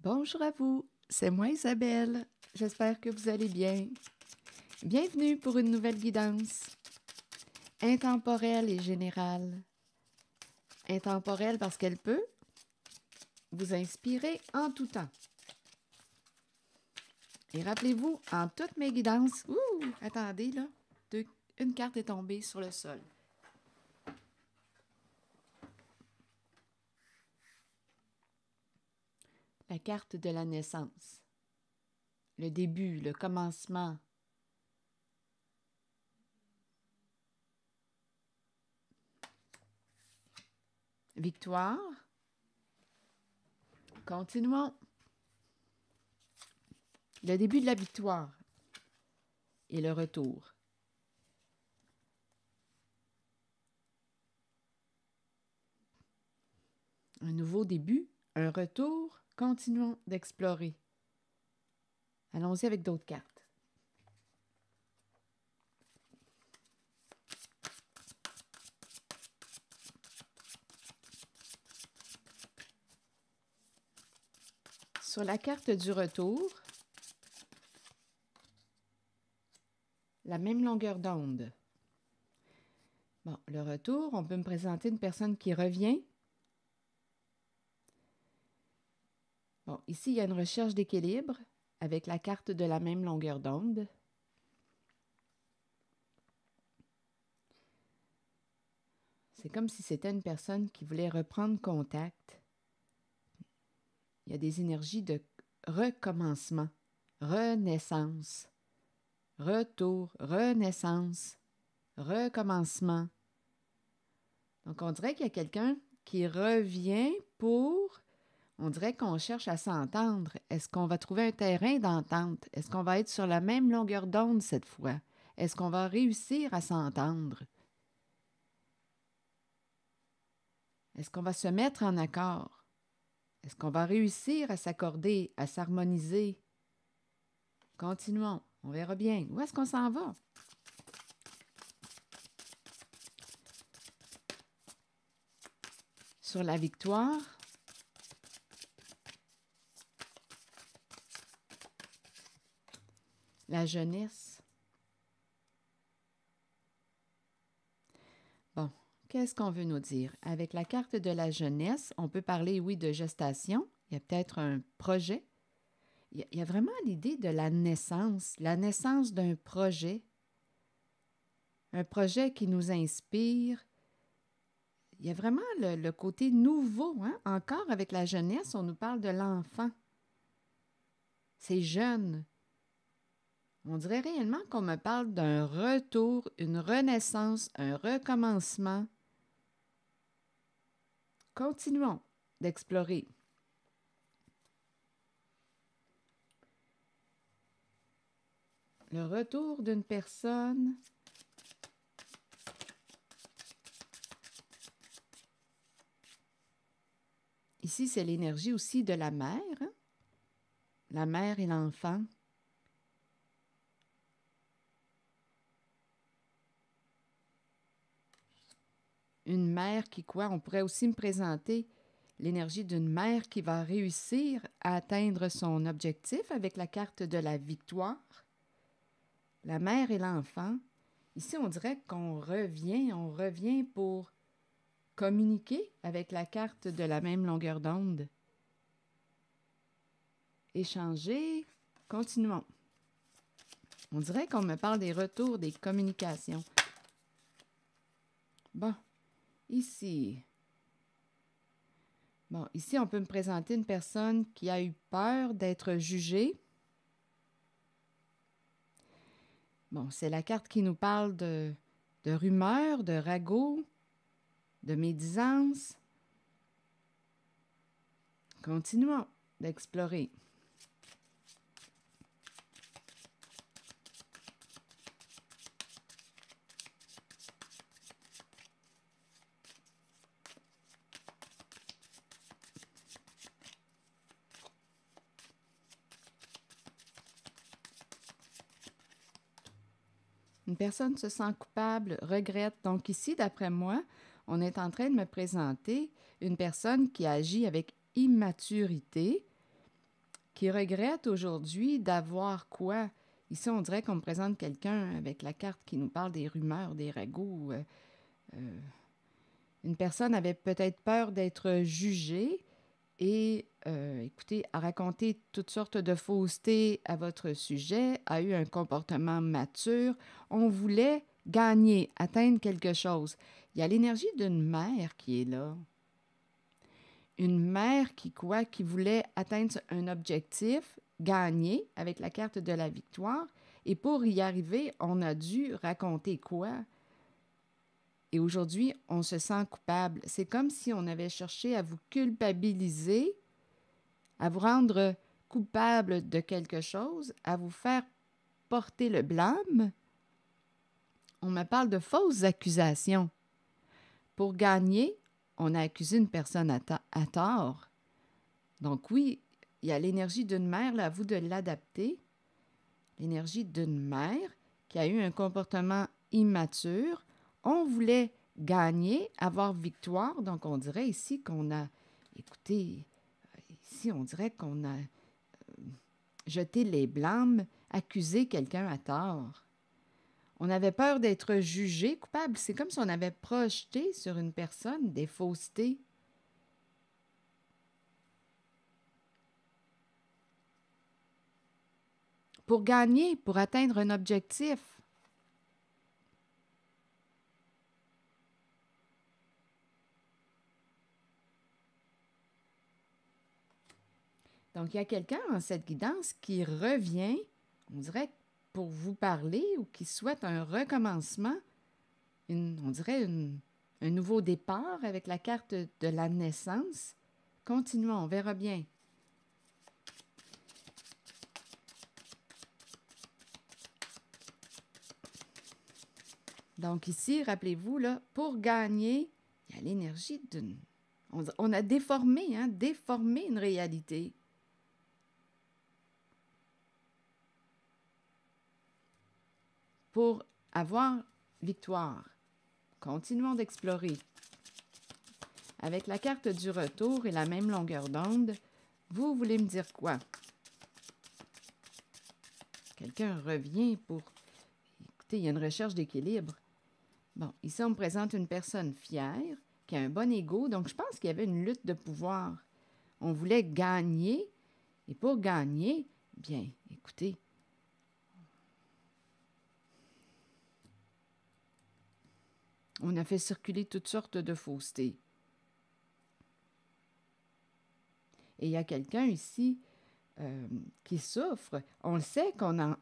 Bonjour à vous, c'est moi Isabelle. J'espère que vous allez bien. Bienvenue pour une nouvelle guidance. Intemporelle et générale. Intemporelle parce qu'elle peut vous inspirer en tout temps. Et rappelez-vous, en toutes mes guidances... attendez là, une carte est tombée sur le sol. La carte de la naissance. Le début, le commencement. Victoire. Continuons. Le début de la victoire et le retour. Un nouveau début, un retour, continuons d'explorer. Allons-y avec d'autres cartes. Sur la carte du retour, la même longueur d'onde. Bon, le retour, on peut me présenter une personne qui revient. Bon, ici, il y a une recherche d'équilibre avec la carte de la même longueur d'onde. C'est comme si c'était une personne qui voulait reprendre contact. Il y a des énergies de recommencement, renaissance, retour, renaissance, recommencement. Donc, on dirait qu'il y a quelqu'un qui revient pour... On dirait qu'on cherche à s'entendre. Est-ce qu'on va trouver un terrain d'entente? Est-ce qu'on va être sur la même longueur d'onde cette fois? Est-ce qu'on va réussir à s'entendre? Est-ce qu'on va se mettre en accord? Est-ce qu'on va réussir à s'accorder, à s'harmoniser? Continuons, on verra bien. Où est-ce qu'on s'en va? Sur la victoire, la jeunesse. Bon, qu'est-ce qu'on veut nous dire? Avec la carte de la jeunesse, on peut parler, oui, de gestation. Il y a peut-être un projet. Il y a vraiment l'idée de la naissance d'un projet. Un projet qui nous inspire. Il y a vraiment le côté nouveau. Hein? Encore avec la jeunesse, on nous parle de l'enfant. C'est jeune. On dirait réellement qu'on me parle d'un retour, une renaissance, un recommencement. Continuons d'explorer. Le retour d'une personne. Ici, c'est l'énergie aussi de la mère. Hein? La mère et l'enfant. Une mère qui, quoi? On pourrait aussi me présenter l'énergie d'une mère qui va réussir à atteindre son objectif avec la carte de la victoire. La mère et l'enfant. Ici, on dirait qu'on revient pour communiquer avec la carte de la même longueur d'onde. Échanger, continuons. On dirait qu'on me parle des retours, des communications. Bon, ici. Bon, ici, on peut me présenter une personne qui a eu peur d'être jugée. Bon, c'est la carte qui nous parle de rumeurs, de ragots, de médisance. Continuons d'explorer. Une personne se sent coupable, regrette. Donc ici, d'après moi, on est en train de me présenter une personne qui agit avec immaturité, qui regrette aujourd'hui d'avoir quoi? Ici, on dirait qu'on me présente quelqu'un avec la carte qui nous parle des rumeurs, des ragots. Une personne avait peut-être peur d'être jugée et, écoutez, a raconté toutes sortes de faussetés à votre sujet, a eu un comportement mature. On voulait gagner, atteindre quelque chose. Il y a l'énergie d'une mère qui est là. Une mère qui quoi? Qui voulait atteindre un objectif, gagner avec la carte de la victoire. Et pour y arriver, on a dû raconter quoi? Et aujourd'hui, on se sent coupable. C'est comme si on avait cherché à vous culpabiliser, à vous rendre coupable de quelque chose, à vous faire porter le blâme. On me parle de fausses accusations. Pour gagner, on a accusé une personne à tort. Donc oui, il y a l'énergie d'une mère, là, à vous de l'adapter. L'énergie d'une mère qui a eu un comportement immature. On voulait gagner, avoir victoire. Donc on dirait ici qu'on a, écoutez, ici on dirait qu'on a jeté les blâmes, accusé quelqu'un à tort. On avait peur d'être jugé, coupable. C'est comme si on avait projeté sur une personne des faussetés. Pour gagner, pour atteindre un objectif. Donc, il y a quelqu'un en cette guidance qui revient, on dirait, pour vous parler ou qui souhaite un recommencement, on dirait un nouveau départ avec la carte de la naissance. Continuons, on verra bien. Donc ici, rappelez-vous, là, pour gagner, il y a l'énergie d'une... On a déformé, déformé une réalité. Pour avoir victoire. Continuons d'explorer. Avec la carte du retour et la même longueur d'onde, vous voulez me dire quoi? Quelqu'un revient pour... Écoutez, il y a une recherche d'équilibre. Bon, ici, on me présente une personne fière, qui a un bon ego, donc je pense qu'il y avait une lutte de pouvoir. On voulait gagner, et pour gagner, bien, écoutez, on a fait circuler toutes sortes de faussetés. Et il y a quelqu'un ici qui souffre. On le sait qu'on a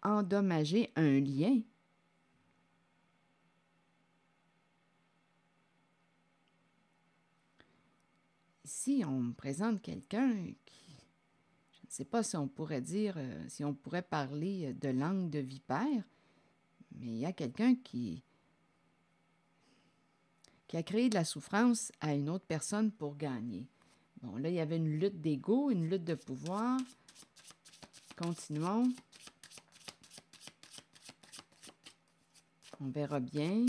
endommagé un lien. Ici, on me présente quelqu'un qui, je ne sais pas si on pourrait dire, si on pourrait parler de langue de vipère, mais il y a quelqu'un qui a créé de la souffrance à une autre personne pour gagner. Bon, là, il y avait une lutte d'ego, une lutte de pouvoir. Continuons. On verra bien.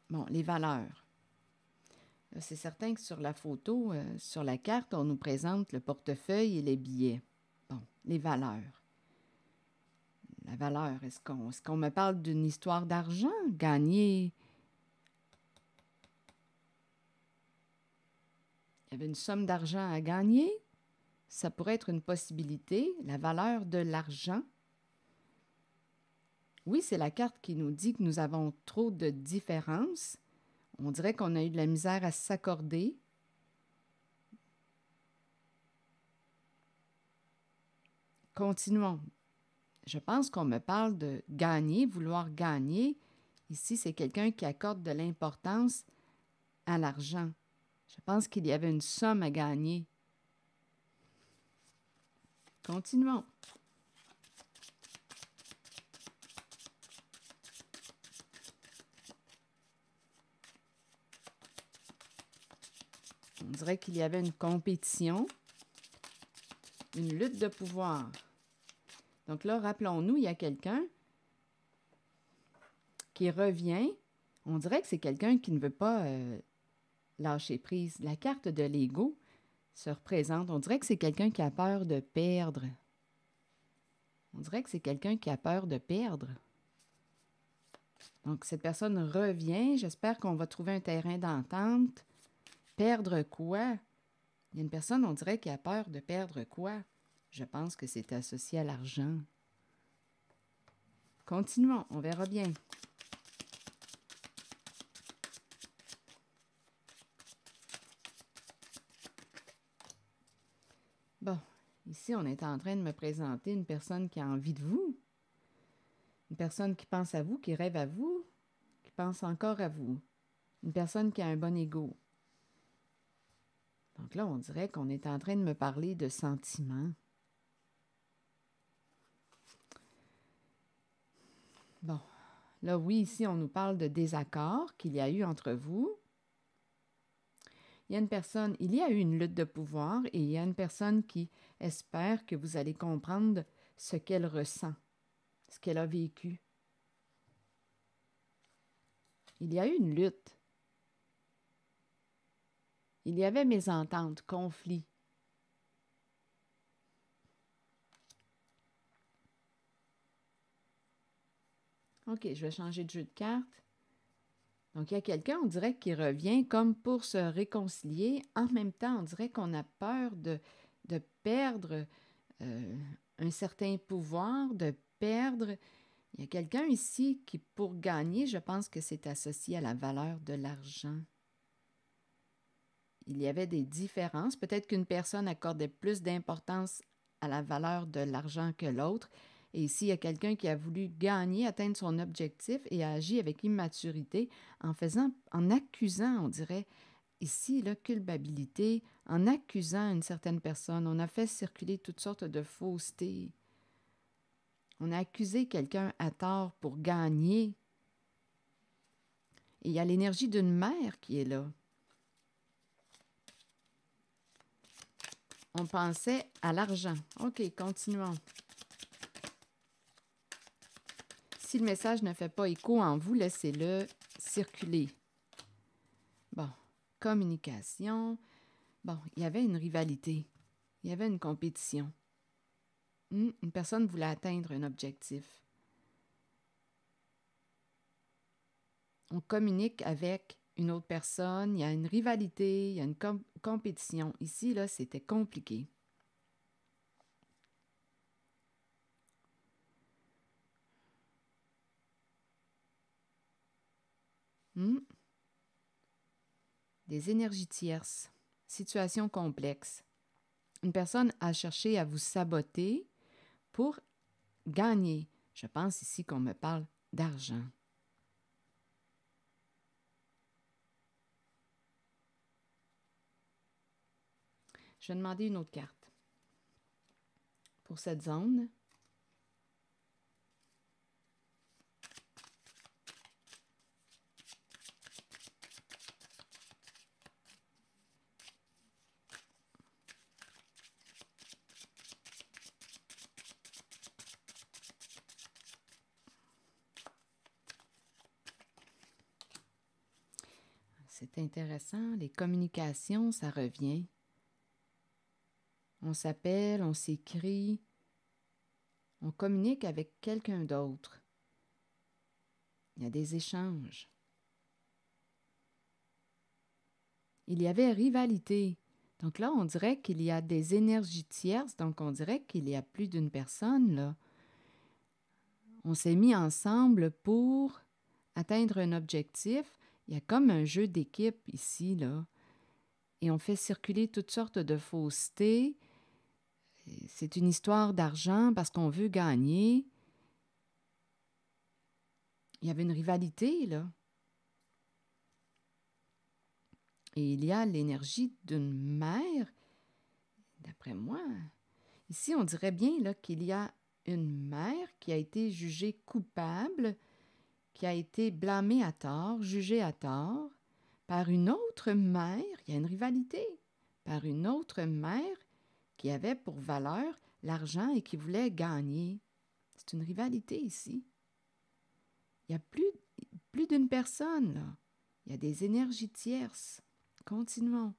Bon, les valeurs. C'est certain que sur la photo, sur la carte, on nous présente le portefeuille et les billets. Bon, les valeurs. La valeur, est-ce qu'on me parle d'une histoire d'argent? Gagner. Il y avait une somme d'argent à gagner. Ça pourrait être une possibilité. La valeur de l'argent. Oui, c'est la carte qui nous dit que nous avons trop de différences. On dirait qu'on a eu de la misère à s'accorder. Continuons. Je pense qu'on me parle de gagner, vouloir gagner. Ici, c'est quelqu'un qui accorde de l'importance à l'argent. Je pense qu'il y avait une somme à gagner. Continuons. On dirait qu'il y avait une compétition, une lutte de pouvoir. Donc là, rappelons-nous, il y a quelqu'un qui revient. On dirait que c'est quelqu'un qui ne veut pas lâcher prise. La carte de l'ego, se représente. On dirait que c'est quelqu'un qui a peur de perdre. On dirait que c'est quelqu'un qui a peur de perdre. Donc, cette personne revient. J'espère qu'on va trouver un terrain d'entente. Perdre quoi? Il y a une personne, on dirait, qui a peur de perdre quoi? Je pense que c'est associé à l'argent. Continuons, on verra bien. Bon, ici, on est en train de me présenter une personne qui a envie de vous. Une personne qui pense à vous, qui rêve à vous, qui pense encore à vous. Une personne qui a un bon ego. Donc là, on dirait qu'on est en train de me parler de sentiments. Bon, là, oui, ici, on nous parle de désaccord qu'il y a eu entre vous. Il y a eu une lutte de pouvoir et il y a une personne qui espère que vous allez comprendre ce qu'elle ressent, ce qu'elle a vécu. Il y a eu une lutte. Il y avait mésentente, conflit. OK, je vais changer de jeu de cartes. Donc, il y a quelqu'un, on dirait, qui revient comme pour se réconcilier. En même temps, on dirait qu'on a peur de perdre un certain pouvoir, de perdre. Il y a quelqu'un ici qui, pour gagner, je pense que c'est associé à la valeur de l'argent. Il y avait des différences. Peut-être qu'une personne accordait plus d'importance à la valeur de l'argent que l'autre. Et ici, il y a quelqu'un qui a voulu gagner, atteindre son objectif et a agi avec immaturité en accusant, on dirait, ici, la culpabilité, en accusant une certaine personne. On a fait circuler toutes sortes de faussetés. On a accusé quelqu'un à tort pour gagner. Et il y a l'énergie d'une mère qui est là. On pensait à l'argent. OK, continuons. Si le message ne fait pas écho en vous, laissez-le circuler. Bon, communication. Bon, il y avait une rivalité. Il y avait une compétition. Une personne voulait atteindre un objectif. On communique avec une autre personne, il y a une rivalité, il y a une compétition. Ici, là, c'était compliqué. Des énergies tierces. Situation complexe. Une personne a cherché à vous saboter pour gagner. Je pense ici qu'on me parle d'argent. Je vais demander une autre carte. Pour cette zone, c'est intéressant. Les communications, ça revient. On s'appelle, on s'écrit, on communique avec quelqu'un d'autre. Il y a des échanges. Il y avait rivalité. Donc là, on dirait qu'il y a des énergies tierces, donc on dirait qu'il y a plus d'une personne, là. On s'est mis ensemble pour atteindre un objectif. Il y a comme un jeu d'équipe ici, là. Et on fait circuler toutes sortes de faussetés. C'est une histoire d'argent parce qu'on veut gagner. Il y avait une rivalité, là. Et il y a l'énergie d'une mère, d'après moi. Ici, on dirait bien là, qu'il y a une mère qui a été jugée coupable, qui a été blâmée à tort, jugée à tort, par une autre mère, il y a une rivalité, par une autre mère qui avait pour valeur l'argent et qui voulait gagner. C'est une rivalité ici. Il y a plus d'une personne, là. Il y a des énergies tierces. Continuons.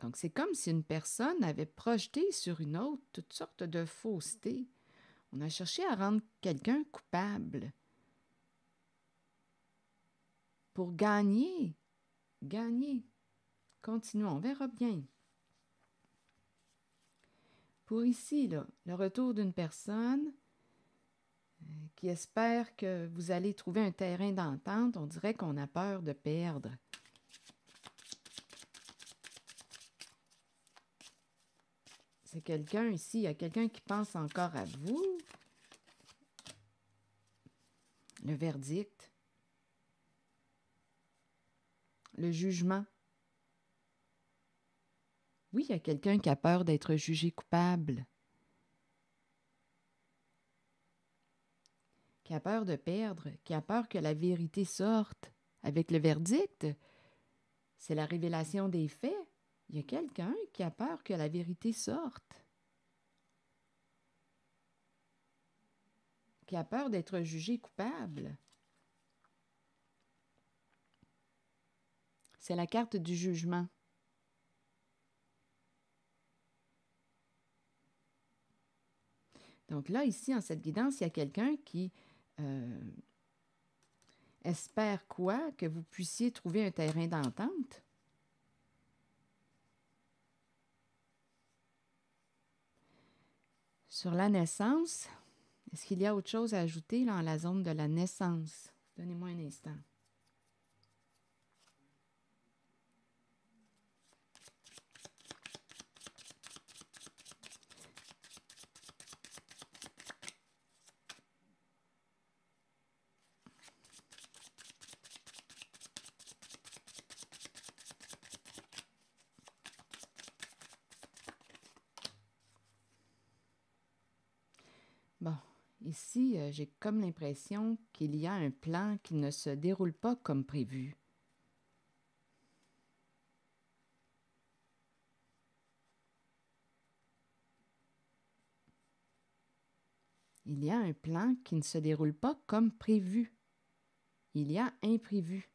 Donc, c'est comme si une personne avait projeté sur une autre toutes sortes de faussetés. On a cherché à rendre quelqu'un coupable pour gagner. Gagner. Continuons, on verra bien. Pour ici, là, le retour d'une personne qui espère que vous allez trouver un terrain d'entente, on dirait qu'on a peur de perdre. C'est quelqu'un ici, il y a quelqu'un qui pense encore à vous. Le verdict. Le jugement. Oui, il y a quelqu'un qui a peur d'être jugé coupable. Qui a peur de perdre, qui a peur que la vérité sorte. Avec le verdict, c'est la révélation des faits. Il y a quelqu'un qui a peur que la vérité sorte. Qui a peur d'être jugé coupable. C'est la carte du jugement. Donc là, ici, en cette guidance, il y a quelqu'un qui espère quoi? Que vous puissiez trouver un terrain d'entente. Sur la naissance, est-ce qu'il y a autre chose à ajouter dans la zone de la naissance? Donnez-moi un instant. Bon, ici, j'ai comme l'impression qu'il y a un plan qui ne se déroule pas comme prévu. Il y a un plan qui ne se déroule pas comme prévu. Il y a imprévu.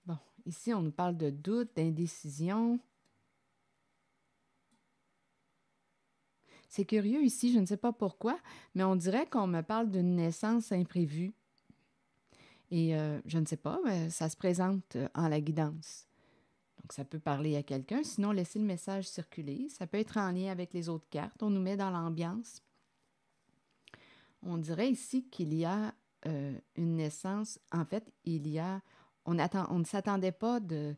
Bon, ici, on nous parle de doute, d'indécision. C'est curieux ici, je ne sais pas pourquoi, mais on dirait qu'on me parle d'une naissance imprévue. Et je ne sais pas, mais ça se présente en la guidance. Donc, ça peut parler à quelqu'un. Sinon, laissez le message circuler. Ça peut être en lien avec les autres cartes. On nous met dans l'ambiance. On dirait ici qu'il y a une naissance. En fait, il y a... On ne s'attendait pas de...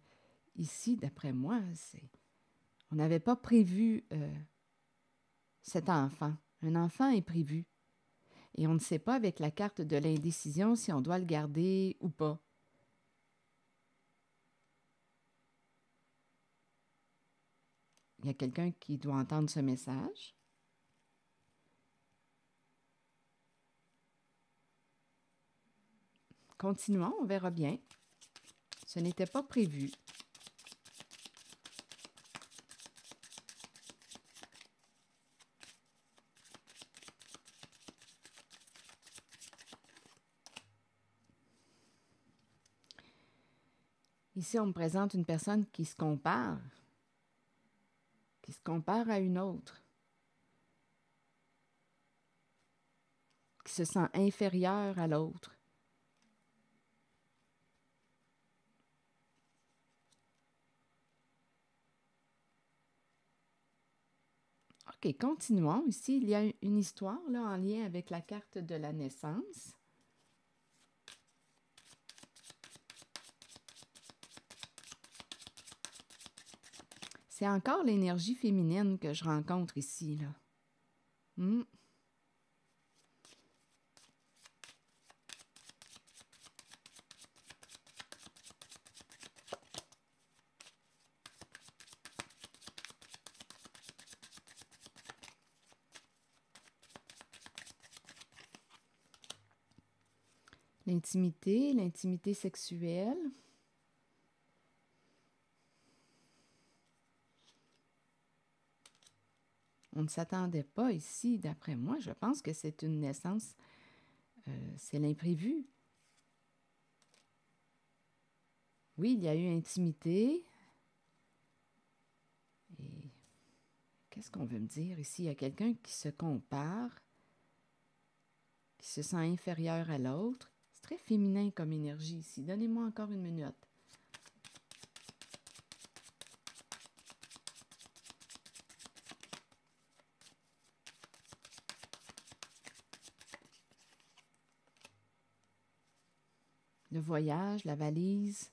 Ici, d'après moi, on n'avait pas prévu cet enfant. Un enfant est prévu. Et on ne sait pas avec la carte de l'indécision si on doit le garder ou pas. Il y a quelqu'un qui doit entendre ce message. Continuons, on verra bien. Ce n'était pas prévu. Ici, on me présente une personne qui se compare à une autre, qui se sent inférieure à l'autre. OK, continuons. Ici, il y a une histoire là, en lien avec la carte de la naissance. C'est encore l'énergie féminine que je rencontre ici, là. l'intimité sexuelle. On ne s'attendait pas ici, d'après moi. Je pense que c'est une naissance, c'est l'imprévu. Oui, il y a eu intimité. Et qu'est-ce qu'on veut me dire ici? Il y a quelqu'un qui se compare, qui se sent inférieur à l'autre. C'est très féminin comme énergie ici. Donnez-moi encore une minute. Le voyage, la valise.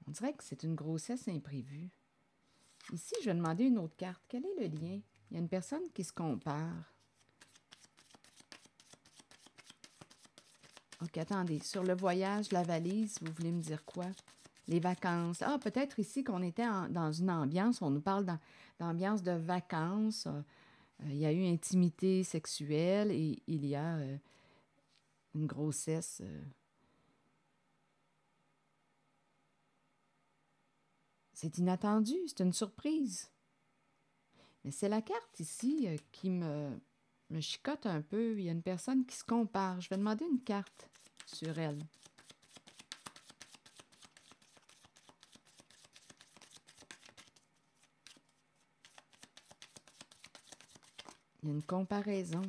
On dirait que c'est une grossesse imprévue. Ici, je vais demander une autre carte. Quel est le lien? Il y a une personne qui se compare. OK, attendez. Sur le voyage, la valise, vous voulez me dire quoi? Les vacances. Ah, peut-être ici qu'on était dans une ambiance. On nous parle d'ambiance de vacances. Il y a eu intimité sexuelle et il y a une grossesse. C'est inattendu, c'est une surprise. Mais c'est la carte ici qui me chicote un peu. Il y a une personne qui se compare. Je vais demander une carte sur elle. Il y a une comparaison.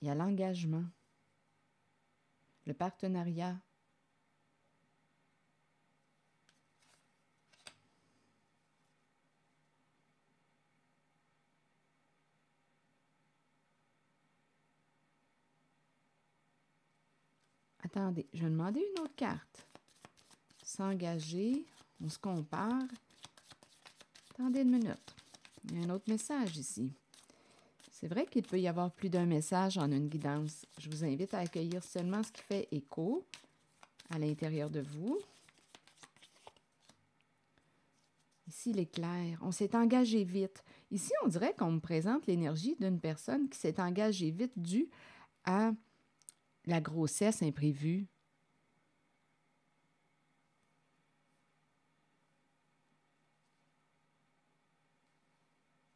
Il y a l'engagement, le partenariat. Attendez, je vais demander une autre carte. S'engager, on se compare. Attendez une minute. Il y a un autre message ici. C'est vrai qu'il peut y avoir plus d'un message en une guidance. Je vous invite à accueillir seulement ce qui fait écho à l'intérieur de vous. Ici, l'éclair. On s'est engagé vite. Ici, on dirait qu'on me présente l'énergie d'une personne qui s'est engagée vite due à la grossesse imprévue.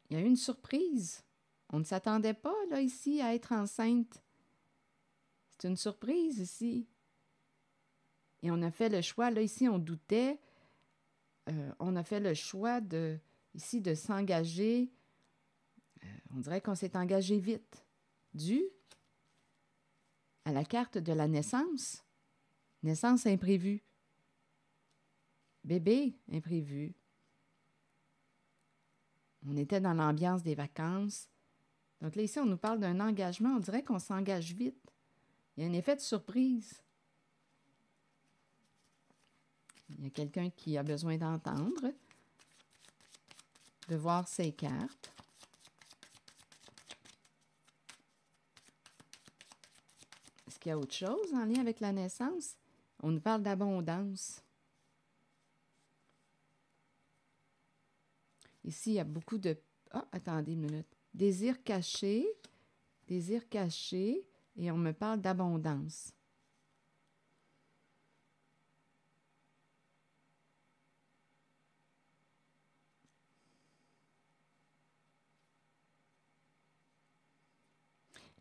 Il y a eu une surprise. On ne s'attendait pas, là, ici, à être enceinte. C'est une surprise, ici. Et on a fait le choix, là, ici, on doutait. On a fait le choix, ici, de s'engager. On dirait qu'on s'est engagé vite. Dû à la carte de la naissance. Naissance imprévue. Bébé imprévu. On était dans l'ambiance des vacances. Donc là, ici, on nous parle d'un engagement. On dirait qu'on s'engage vite. Il y a un effet de surprise. Il y a quelqu'un qui a besoin d'entendre, de voir ses cartes. Est-ce qu'il y a autre chose en lien avec la naissance? On nous parle d'abondance. Ici, il y a beaucoup de... Ah, attendez une minute. Désir caché, et on me parle d'abondance.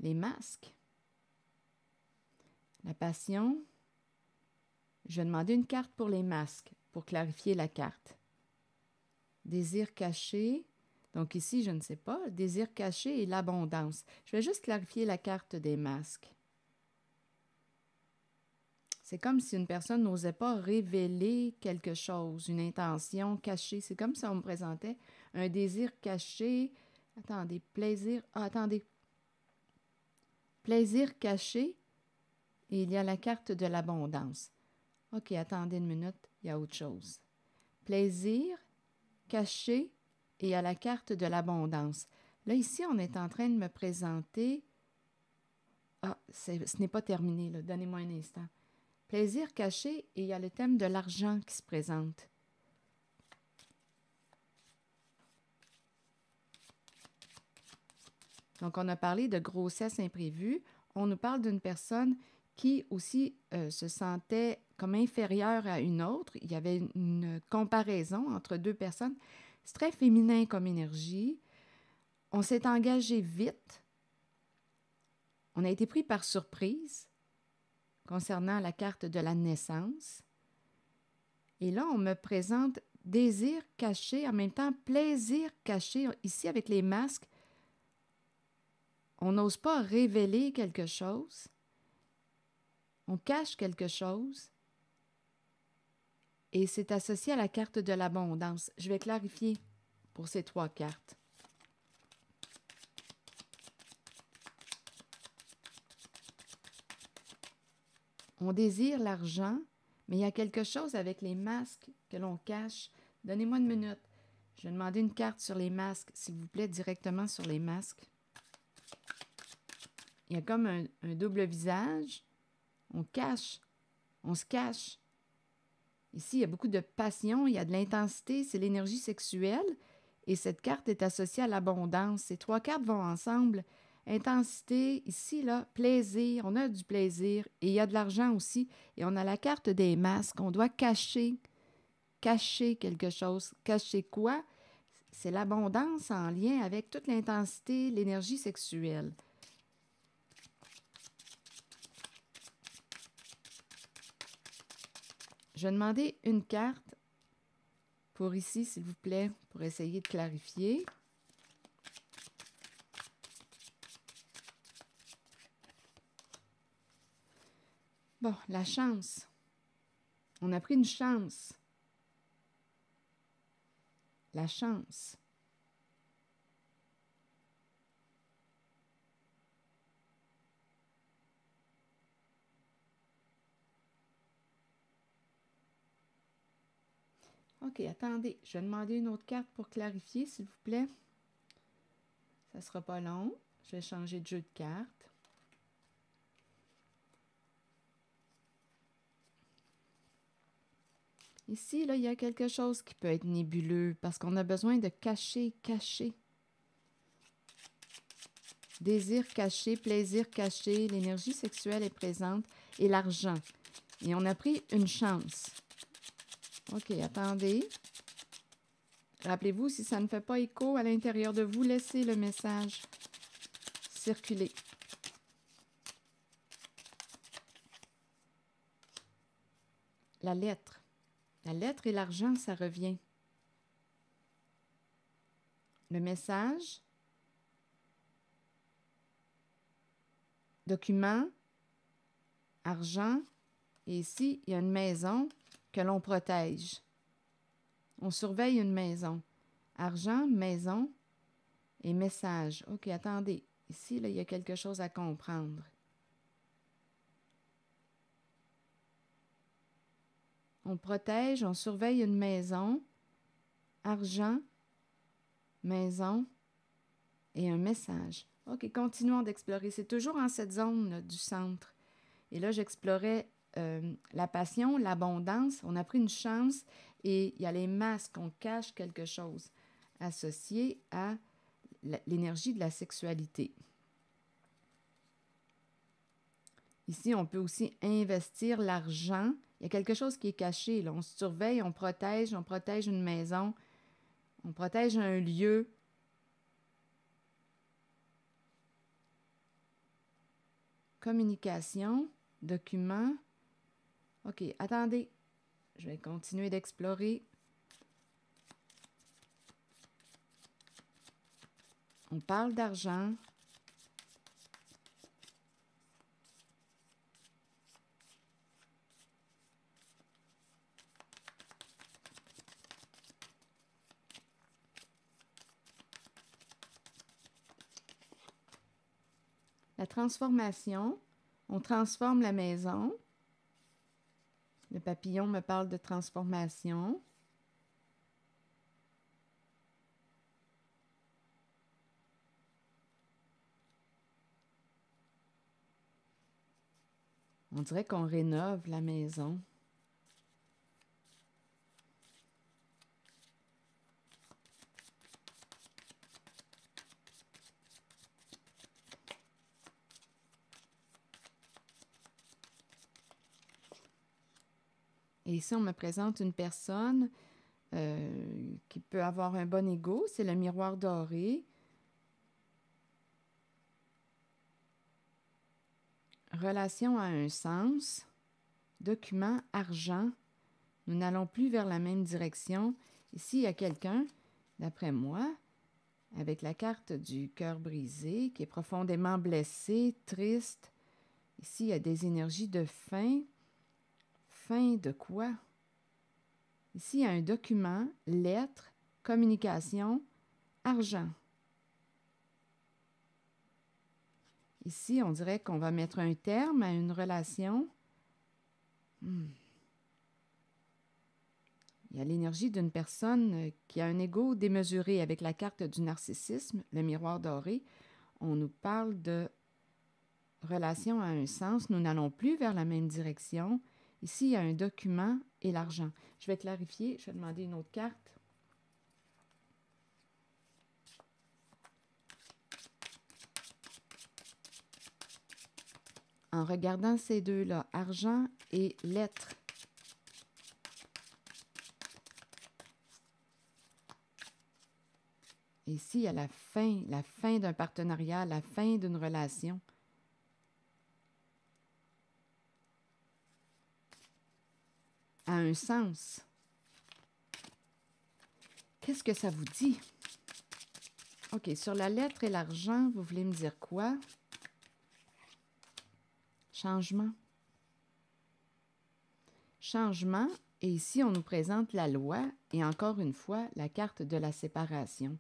Les masques. La passion. Je vais demander une carte pour les masques, pour clarifier la carte. Désir caché. Donc ici, je ne sais pas. Désir caché et l'abondance. Je vais juste clarifier la carte des masques. C'est comme si une personne n'osait pas révéler quelque chose, une intention cachée. C'est comme si on me présentait un désir caché. Attendez, plaisir. Ah, attendez. Plaisir caché. Et il y a la carte de l'abondance. OK, attendez une minute, il y a autre chose. Plaisir caché et il y a la carte de l'abondance. Là, ici, on est en train de me présenter... Ah, ce n'est pas terminé, là. Donnez-moi un instant. Plaisir caché et il y a le thème de l'argent qui se présente. Donc, on a parlé de grossesse imprévue. On nous parle d'une personne qui aussi se sentait comme inférieure à une autre. Il y avait une comparaison entre deux personnes. C'est très féminin comme énergie. On s'est engagé vite. On a été pris par surprise concernant la carte de la naissance. Et là, on me présente désir caché, en même temps plaisir caché. Ici, avec les masques, on n'ose pas révéler quelque chose. On cache quelque chose. Et c'est associé à la carte de l'abondance. Je vais clarifier pour ces 3 cartes. On désire l'argent, mais il y a quelque chose avec les masques que l'on cache. Donnez-moi une minute. Je vais demander une carte sur les masques, s'il vous plaît, directement sur les masques. Il y a comme un double visage. On cache. On se cache. Ici, il y a beaucoup de passion, il y a de l'intensité, c'est l'énergie sexuelle. Et cette carte est associée à l'abondance. Ces 3 cartes vont ensemble. Intensité, ici, là, plaisir, on a du plaisir. Et il y a de l'argent aussi. Et on a la carte des masques. On doit cacher quelque chose. Cacher quoi? C'est l'abondance en lien avec toute l'intensité, l'énergie sexuelle. Je vais demander une carte pour ici, s'il vous plaît, pour essayer de clarifier. Bon, la chance. On a pris une chance. La chance. OK, attendez. Je vais demander une autre carte pour clarifier, s'il vous plaît. Ça ne sera pas long. Je vais changer de jeu de cartes. Ici, là, il y a quelque chose qui peut être nébuleux parce qu'on a besoin de cacher. Désir caché, plaisir caché, l'énergie sexuelle est présente et l'argent. Et on a pris une chance. OK, attendez. Rappelez-vous, si ça ne fait pas écho à l'intérieur de vous, laissez le message circuler. La lettre. La lettre et l'argent, ça revient. Le message. Document. Argent. Et ici, il y a une maison que l'on protège. On surveille une maison. Argent, maison et message. OK, attendez. Ici, là, il y a quelque chose à comprendre. On protège, on surveille une maison. Argent, maison et un message. OK, continuons d'explorer. C'est toujours en cette zone là, du centre. Et là, j'explorais la passion, l'abondance. On a pris une chance et il y a les masques. On cache quelque chose associé à l'énergie de la sexualité. Ici, on peut aussi investir l'argent. Il y a quelque chose qui est caché. Là. On se surveille, on protège une maison, on protège un lieu. Communication, documents. OK, attendez. Je vais continuer d'explorer. On parle d'argent. La transformation. On transforme la maison. Le papillon me parle de transformation. On dirait qu'on rénove la maison. Et ici, on me présente une personne qui peut avoir un bon ego. C'est le miroir doré. Relation à un sens. Document, argent. Nous n'allons plus vers la même direction. Ici, il y a quelqu'un, d'après moi, avec la carte du cœur brisé, qui est profondément blessé, triste. Ici, il y a des énergies de fin. Fin de quoi? Ici, il y a un document, lettre, communication, argent. Ici, on dirait qu'on va mettre un terme à une relation. Il y a l'énergie d'une personne qui a un ego démesuré avec la carte du narcissisme, le miroir doré. On nous parle de relation à un sens. Nous n'allons plus vers la même direction. Ici, il y a un document et l'argent. Je vais clarifier. Je vais demander une autre carte. En regardant ces deux-là, argent et lettres. Ici, il y a la fin d'un partenariat, la fin d'une relation. À un sens. Qu'est-ce que ça vous dit? OK, sur la lettre et l'argent, vous voulez me dire quoi? Changement. Changement, et ici, on nous présente la loi et encore une fois, la carte de la séparation.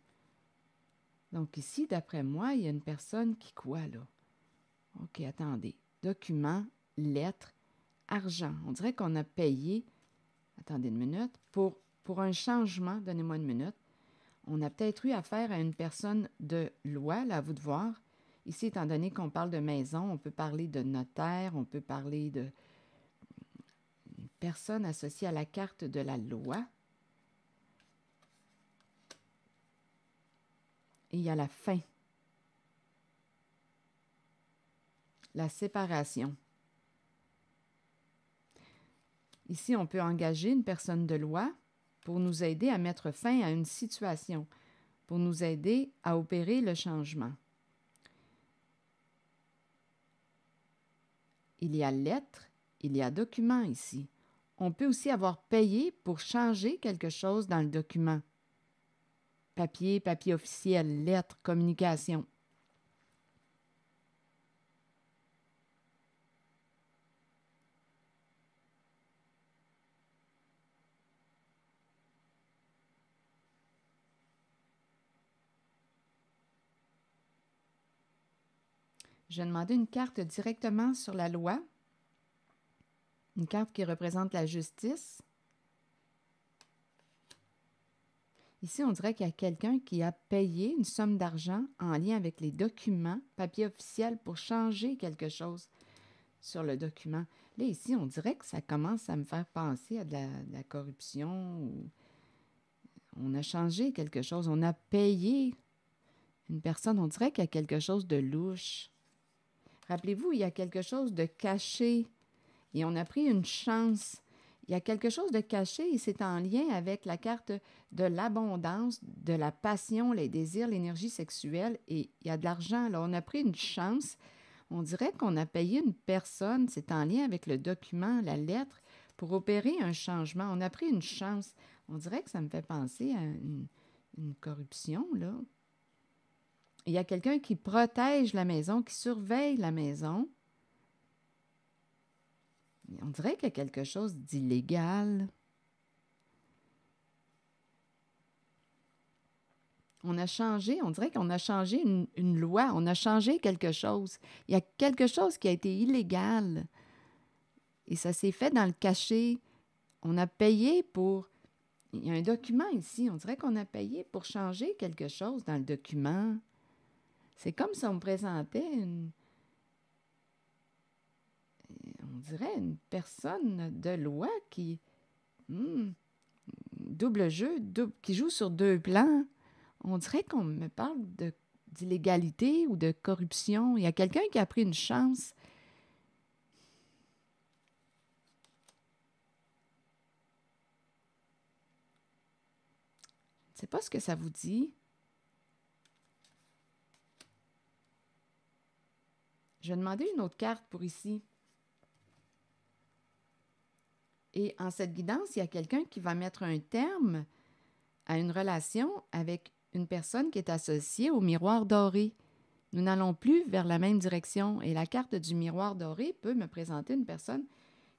Donc ici, d'après moi, il y a une personne qui quoi, là? OK, attendez. Document, lettre, argent. On dirait qu'on a payé, attendez une minute, pour un changement, donnez-moi une minute. On a peut-être eu affaire à une personne de loi, là, à vous de voir. Ici, étant donné qu'on parle de maison, on peut parler de notaire, on peut parler de personne associée à la carte de la loi. Et il y a la fin. La séparation. Ici, on peut engager une personne de loi pour nous aider à mettre fin à une situation, pour nous aider à opérer le changement. Il y a lettre, il y a document ici. On peut aussi avoir payé pour changer quelque chose dans le document. Papier, papier officiel, lettre, communication. Je vais demander une carte directement sur la loi. Une carte qui représente la justice. Ici, on dirait qu'il y a quelqu'un qui a payé une somme d'argent en lien avec les documents, papier officiel, pour changer quelque chose sur le document. Là, ici, on dirait que ça commence à me faire penser à de la corruption. Ou on a changé quelque chose. On a payé une personne. On dirait qu'il y a quelque chose de louche. Rappelez-vous, il y a quelque chose de caché. Et on a pris une chance. Il y a quelque chose de caché et c'est en lien avec la carte de l'abondance, de la passion, les désirs, l'énergie sexuelle. Et il y a de l'argent. Là, on a pris une chance. On dirait qu'on a payé une personne, c'est en lien avec le document, la lettre, pour opérer un changement. On a pris une chance. On dirait que ça me fait penser à une corruption, là. Il y a quelqu'un qui protège la maison, qui surveille la maison. On dirait qu'il y a quelque chose d'illégal. On a changé, on dirait qu'on a changé une loi, on a changé quelque chose. Il y a quelque chose qui a été illégal. Et ça s'est fait dans le cachet. On a payé pour... Il y a un document ici. On dirait qu'on a payé pour changer quelque chose dans le document. C'est comme si on me présentait on dirait une personne de loi qui... double jeu, qui joue sur deux plans. On dirait qu'on me parle d'illégalité ou de corruption. Il y a quelqu'un qui a pris une chance. Je ne sais pas ce que ça vous dit. Je vais demander une autre carte pour ici. Et en cette guidance, il y a quelqu'un qui va mettre un terme à une relation avec une personne qui est associée au miroir doré. Nous n'allons plus vers la même direction et la carte du miroir doré peut me présenter une personne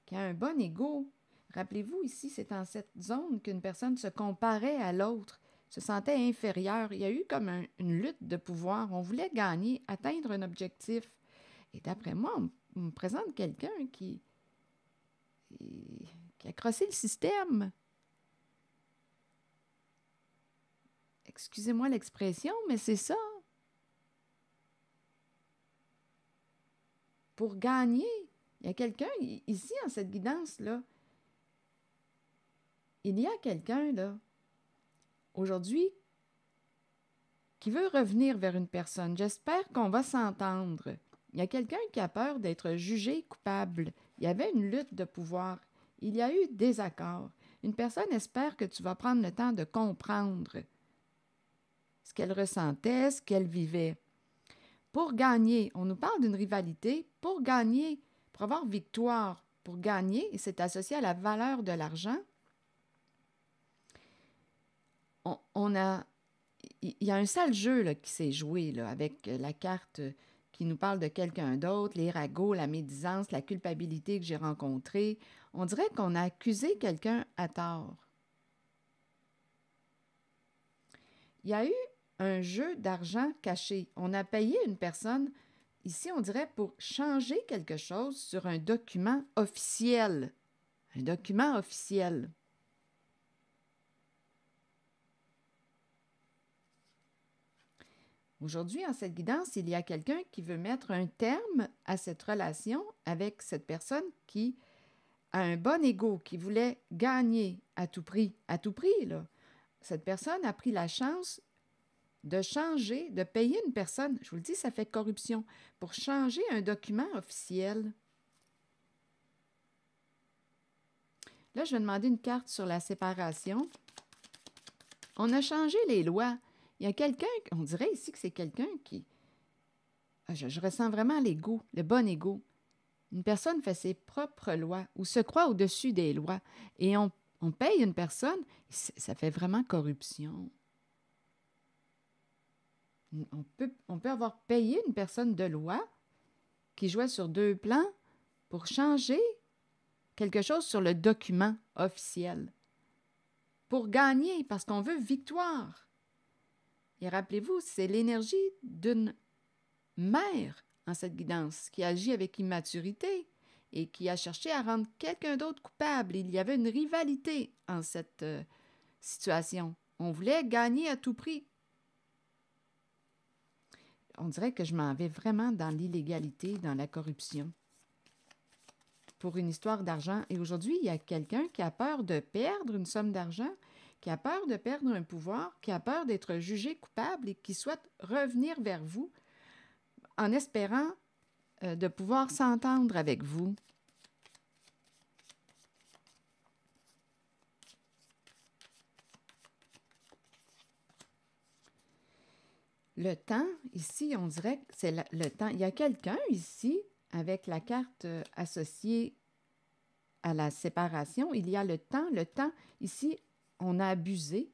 qui a un bon ego. Rappelez-vous, ici, c'est en cette zone qu'une personne se comparait à l'autre, se sentait inférieure. Il y a eu comme une lutte de pouvoir. On voulait gagner, atteindre un objectif. Et d'après moi, on me présente quelqu'un qui a crossé le système. Excusez-moi l'expression, mais c'est ça. Pour gagner, il y a quelqu'un ici, en cette guidance-là. Il y a quelqu'un, là, aujourd'hui, qui veut revenir vers une personne. J'espère qu'on va s'entendre. Il y a quelqu'un qui a peur d'être jugé coupable. Il y avait une lutte de pouvoir. Il y a eu des accords. Une personne espère que tu vas prendre le temps de comprendre ce qu'elle ressentait, ce qu'elle vivait. Pour gagner, on nous parle d'une rivalité. Pour gagner, pour avoir victoire, pour gagner, et c'est associé à la valeur de l'argent, il y a un sale jeu là, qui s'est joué là, avec la carte qui nous parle de quelqu'un d'autre, les ragots, la médisance, la culpabilité que j'ai rencontrée. On dirait qu'on a accusé quelqu'un à tort. Il y a eu un jeu d'argent caché. On a payé une personne, ici on dirait pour changer quelque chose sur un document officiel. Un document officiel. Aujourd'hui, en cette guidance, il y a quelqu'un qui veut mettre un terme à cette relation avec cette personne qui a un bon ego, qui voulait gagner à tout prix. À tout prix, là. Cette personne a pris la chance de changer, de payer une personne, je vous le dis, ça fait corruption, pour changer un document officiel. Là, je vais demander une carte sur la séparation. On a changé les lois. Il y a quelqu'un, on dirait ici que c'est quelqu'un qui... Je ressens vraiment l'ego, le bon ego. Une personne fait ses propres lois ou se croit au-dessus des lois. Et on paye une personne, ça fait vraiment corruption. On peut avoir payé une personne de loi qui jouait sur deux plans pour changer quelque chose sur le document officiel. Pour gagner, parce qu'on veut victoire. Et rappelez-vous, c'est l'énergie d'une mère en cette guidance qui agit avec immaturité et qui a cherché à rendre quelqu'un d'autre coupable. Il y avait une rivalité en cette situation. On voulait gagner à tout prix. On dirait que je m'en vais vraiment dans l'illégalité, dans la corruption. Pour une histoire d'argent. Et aujourd'hui, il y a quelqu'un qui a peur de perdre une somme d'argent, qui a peur de perdre un pouvoir, qui a peur d'être jugé coupable et qui souhaite revenir vers vous en espérant de pouvoir s'entendre avec vous. Le temps, ici, on dirait que c'est le temps. Il y a quelqu'un ici, avec la carte associée à la séparation, il y a le temps. Le temps, ici, on a abusé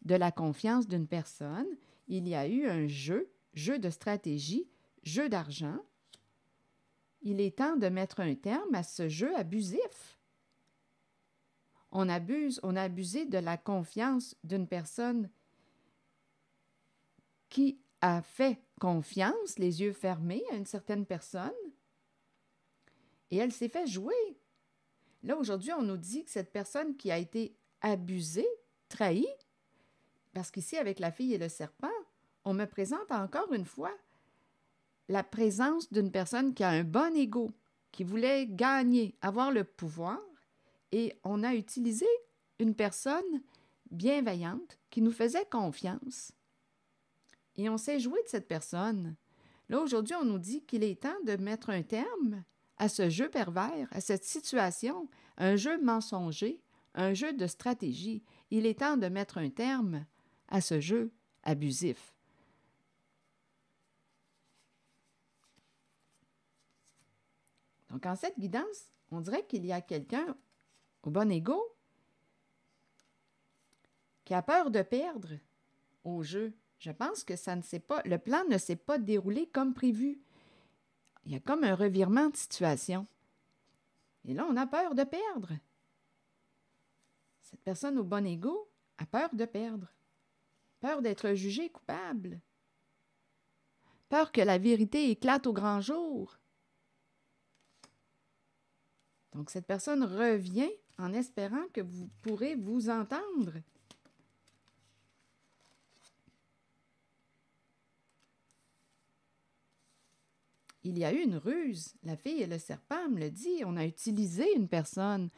de la confiance d'une personne. Il y a eu un jeu de stratégie, jeu d'argent. Il est temps de mettre un terme à ce jeu abusif. On a abusé de la confiance d'une personne qui a fait confiance, les yeux fermés, à une certaine personne, et elle s'est fait jouer. Là, aujourd'hui, on nous dit que cette personne qui a été abusée, trahie, parce qu'ici, avec la fille et le serpent, on me présente encore une fois la présence d'une personne qui a un bon ego, qui voulait gagner, avoir le pouvoir, et on a utilisé une personne bienveillante qui nous faisait confiance. Et on s'est joué de cette personne. Là, aujourd'hui, on nous dit qu'il est temps de mettre un terme à ce jeu pervers, à cette situation, un jeu mensonger, un jeu de stratégie. Il est temps de mettre un terme à ce jeu abusif. Donc, en cette guidance, on dirait qu'il y a quelqu'un au bon ego qui a peur de perdre au jeu. Je pense que le plan ne s'est pas déroulé comme prévu. Il y a comme un revirement de situation. Et là, on a peur de perdre. Cette personne au bon ego a peur de perdre. Peur d'être jugée coupable. Peur que la vérité éclate au grand jour. Donc, cette personne revient en espérant que vous pourrez vous entendre. Il y a eu une ruse. La fille et le serpent me le dit. On a utilisé une personne.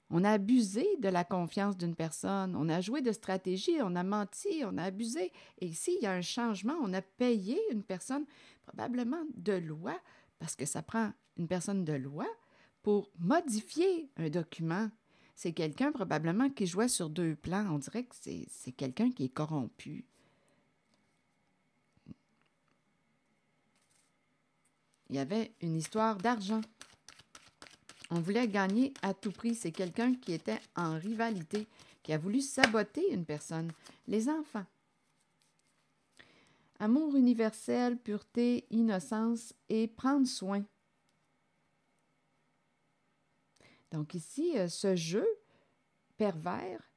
On a abusé de la confiance d'une personne. On a joué de stratégie. On a menti. On a abusé. Et ici, il y a un changement. On a payé une personne, probablement de loi, parce que ça prend une personne de loi pour modifier un document. C'est quelqu'un probablement qui jouait sur deux plans. On dirait que c'est quelqu'un qui est corrompu. Il y avait une histoire d'argent. On voulait gagner à tout prix. C'est quelqu'un qui était en rivalité, qui a voulu saboter une personne. Les enfants. Amour universel, pureté, innocence et prendre soin. Donc ici, ce jeu pervers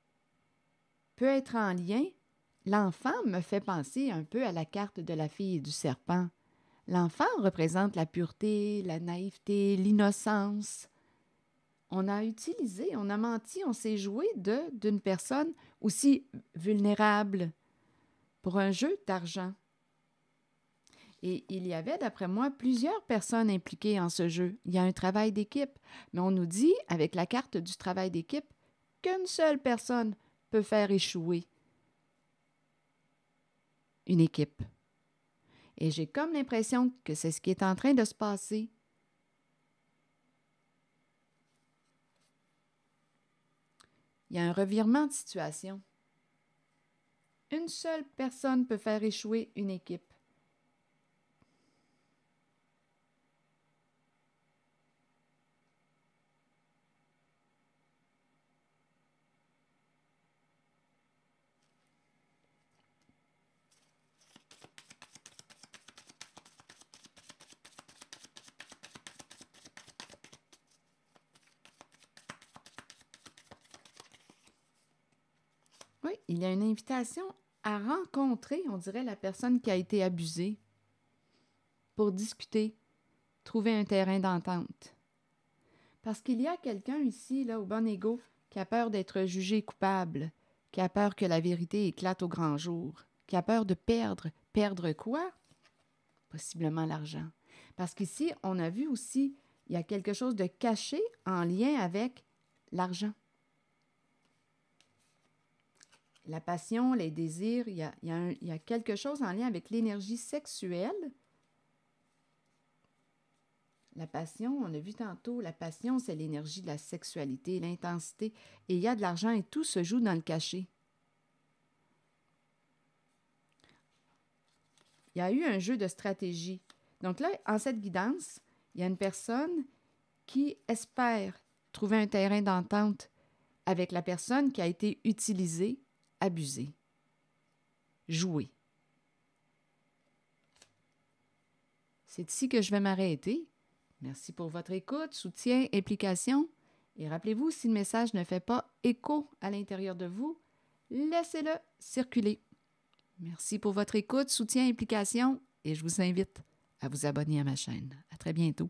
peut être en lien. L'enfant me fait penser un peu à la carte de la fille et du serpent. L'enfant représente la pureté, la naïveté, l'innocence. On a utilisé, on a menti, on s'est joué d'une personne aussi vulnérable pour un jeu d'argent. Et il y avait, d'après moi, plusieurs personnes impliquées en ce jeu. Il y a un travail d'équipe, mais on nous dit, avec la carte du travail d'équipe, qu'une seule personne peut faire échouer une équipe. Et j'ai comme l'impression que c'est ce qui est en train de se passer. Il y a un revirement de situation. Une seule personne peut faire échouer une équipe. Oui, il y a une invitation à rencontrer, on dirait, la personne qui a été abusée pour discuter, trouver un terrain d'entente. Parce qu'il y a quelqu'un ici, là, au bon ego, qui a peur d'être jugé coupable, qui a peur que la vérité éclate au grand jour, qui a peur de perdre. Perdre quoi? Possiblement l'argent. Parce qu'ici, on a vu aussi, il y a quelque chose de caché en lien avec l'argent. La passion, les désirs, il y a quelque chose en lien avec l'énergie sexuelle. La passion, on l'a vu tantôt, la passion, c'est l'énergie de la sexualité, l'intensité. Et il y a de l'argent et tout se joue dans le caché. Il y a eu un jeu de stratégie. Donc là, en cette guidance, il y a une personne qui espère trouver un terrain d'entente avec la personne qui a été utilisée, abusée, jouée. C'est ici que je vais m'arrêter. Merci pour votre écoute, soutien, implication. Et rappelez-vous, si le message ne fait pas écho à l'intérieur de vous, laissez-le circuler. Merci pour votre écoute, soutien, implication et je vous invite à vous abonner à ma chaîne. À très bientôt.